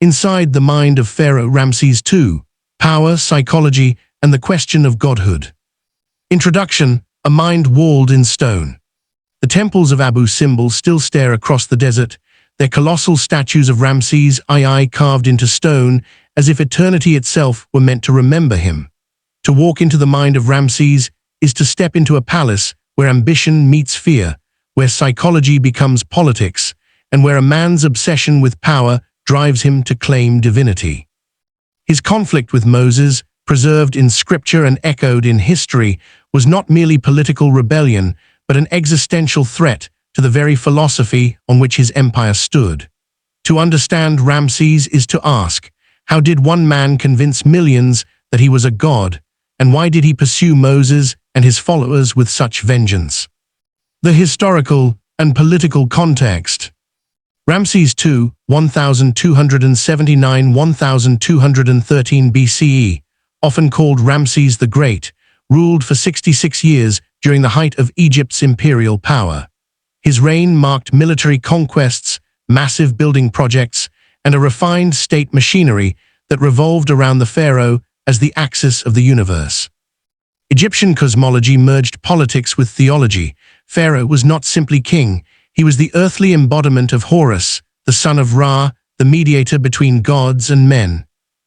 Inside the mind of Pharaoh Ramses II, power, psychology, and the question of godhood. Introduction: a mind walled in stone. The temples of Abu Simbel still stare across the desert, their colossal statues of Ramses II carved into stone, as if eternity itself were meant to remember him. To walk into the mind of Ramses is to step into a palace where ambition meets fear, where psychology becomes politics, and where a man's obsession with power drives him to claim divinity. His conflict with Moses, preserved in scripture and echoed in history, was not merely political rebellion, but an existential threat to the very philosophy on which his empire stood. To understand Ramses is to ask, how did one man convince millions that he was a god, and why did he pursue Moses and his followers with such vengeance? The historical and political context. Ramses II, 1279–1213 BCE, often called Ramses the Great, ruled for 66 years during the height of Egypt's imperial power. His reign marked military conquests, massive building projects, and a refined state machinery that revolved around the pharaoh as the axis of the universe. Egyptian cosmology merged politics with theology. Pharaoh was not simply king, he was the earthly embodiment of Horus, the son of Ra, the mediator between gods and men.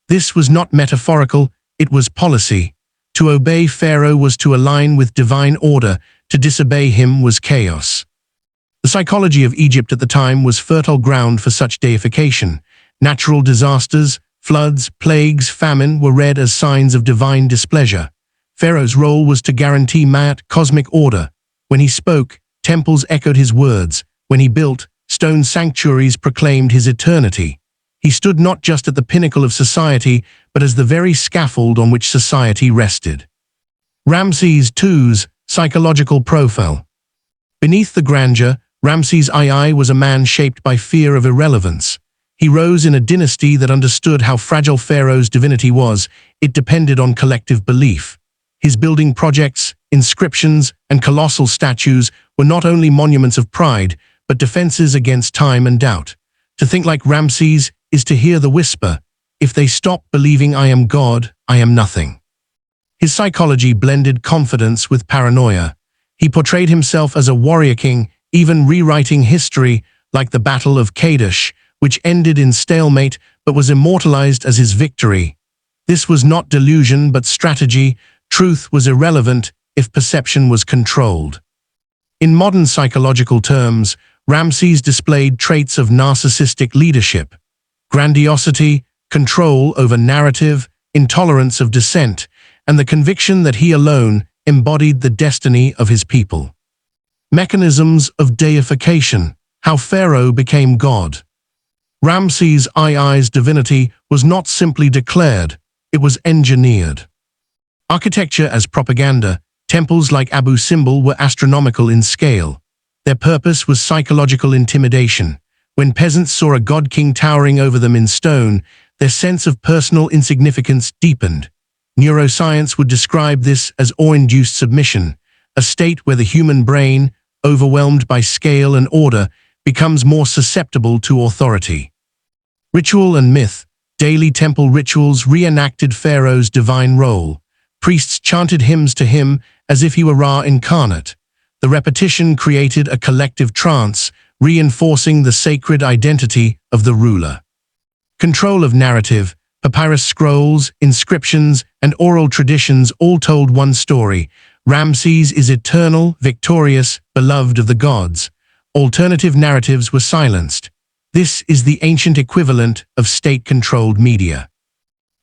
This was not metaphorical, it was policy. To obey Pharaoh was to align with divine order, to disobey him was chaos. The psychology of Egypt at the time was fertile ground for such deification. Natural disasters, floods, plagues, famine were read as signs of divine displeasure. Pharaoh's role was to guarantee cosmic order. When he spoke, temples echoed his words. When he built, stone sanctuaries proclaimed his eternity. He stood not just at the pinnacle of society, but as the very scaffold on which society rested. Ramses II's psychological profile. Beneath the grandeur, Ramses II was a man shaped by fear of irrelevance. He rose in a dynasty that understood how fragile Pharaoh's divinity was. It depended on collective belief. His building projects, inscriptions, and colossal statues were not only monuments of pride, but defenses against time and doubt. To think like Ramses is to hear the whisper, "If they stop believing I am God, I am nothing." His psychology blended confidence with paranoia. He portrayed himself as a warrior king, even rewriting history, like the Battle of Kadesh, which ended in stalemate but was immortalized as his victory. This was not delusion but strategy. Truth was irrelevant if perception was controlled. In modern psychological terms, Ramses displayed traits of narcissistic leadership: grandiosity, control over narrative, intolerance of dissent, and the conviction that he alone embodied the destiny of his people. Mechanisms of deification: how Pharaoh became God. Ramses II's divinity was not simply declared, it was engineered. Architecture as propaganda, temples like Abu Simbel were astronomical in scale. Their purpose was psychological intimidation. When peasants saw a god-king towering over them in stone, their sense of personal insignificance deepened. Neuroscience would describe this as awe-induced submission, a state where the human brain, overwhelmed by scale and order, becomes more susceptible to authority. Ritual and myth. Daily temple rituals reenacted Pharaoh's divine role. Priests chanted hymns to him as if he were Ra incarnate. The repetition created a collective trance, reinforcing the sacred identity of the ruler. Control of narrative. Papyrus scrolls, inscriptions, and oral traditions all told one story. Ramses is eternal, victorious, beloved of the gods. Alternative narratives were silenced. This is the ancient equivalent of state-controlled media.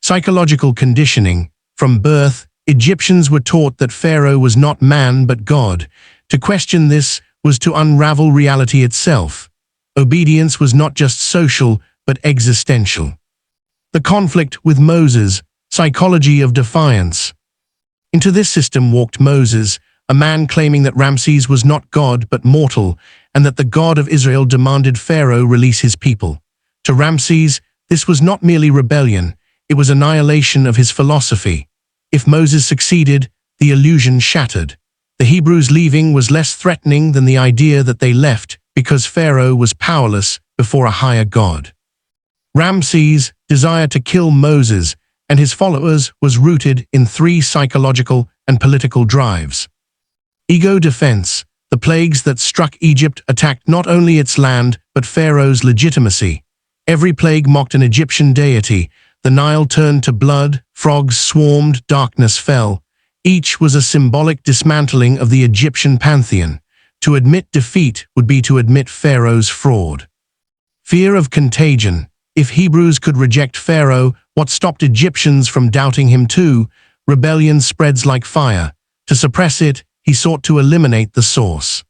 Psychological conditioning. From birth, Egyptians were taught that Pharaoh was not man but God. To question this was to unravel reality itself. Obedience was not just social but existential. The conflict with Moses. Psychology of defiance. Into this system walked Moses, a man claiming that Ramses was not God but mortal, and that the God of Israel demanded Pharaoh release his people. To Ramses, this was not merely rebellion, it was annihilation of his philosophy. If Moses succeeded, the illusion shattered. The Hebrews leaving was less threatening than the idea that they left because Pharaoh was powerless before a higher God. Ramses' desire to kill Moses and his followers was rooted in three psychological and political drives. Ego defense. The plagues that struck Egypt attacked not only its land, but Pharaoh's legitimacy. Every plague mocked an Egyptian deity. The Nile turned to blood, frogs swarmed, darkness fell. Each was a symbolic dismantling of the Egyptian pantheon. To admit defeat would be to admit Pharaoh's fraud. Fear of contagion. If Hebrews could reject Pharaoh, what stopped Egyptians from doubting him too? Rebellion spreads like fire. To suppress it, he sought to eliminate the source.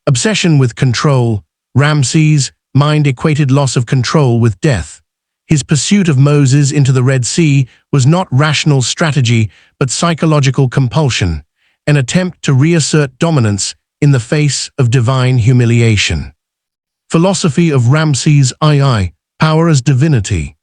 Obsession with control. Ramses' mind equated loss of control with death. His pursuit of Moses into the Red Sea was not rational strategy, but psychological compulsion, an attempt to reassert dominance in the face of divine humiliation. Philosophy of Ramses II, power as divinity.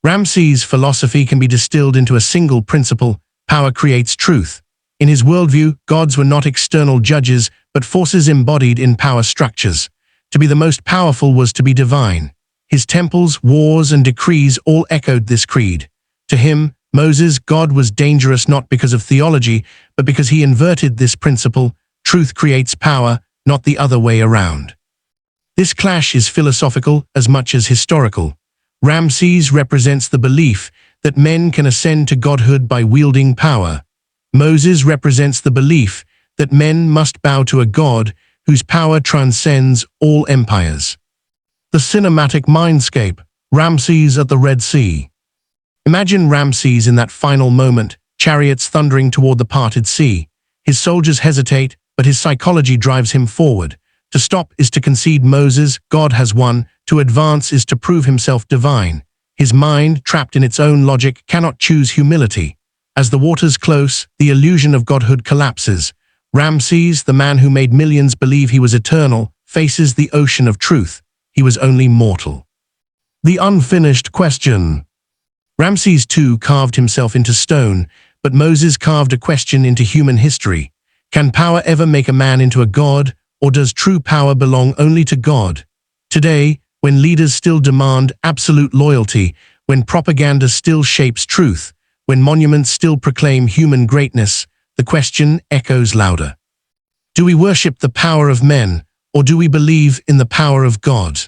Ramses' philosophy can be distilled into a single principle: power creates truth. In his worldview, gods were not external judges, but forces embodied in power structures. To be the most powerful was to be divine. His temples, wars, and decrees all echoed this creed. To him, Moses, God was dangerous not because of theology, but because he inverted this principle: truth creates power, not the other way around. This clash is philosophical as much as historical. Ramses represents the belief that men can ascend to godhood by wielding power. Moses represents the belief that men must bow to a god whose power transcends all empires. The cinematic mindscape. Ramses at the Red Sea. Imagine Ramses in that final moment, chariots thundering toward the parted sea. His soldiers hesitate, but his psychology drives him forward. To stop is to concede Moses, God has won. To advance is to prove himself divine. His mind, trapped in its own logic, cannot choose humility. As the waters close, the illusion of godhood collapses. Ramses, the man who made millions believe he was eternal, faces the ocean of truth. He was only mortal. The unfinished question. Ramses II carved himself into stone, but Moses carved a question into human history. Can power ever make a man into a god, or does true power belong only to God? Today, when leaders still demand absolute loyalty, when propaganda still shapes truth, when monuments still proclaim human greatness, the question echoes louder. Do we worship the power of men, or do we believe in the power of God?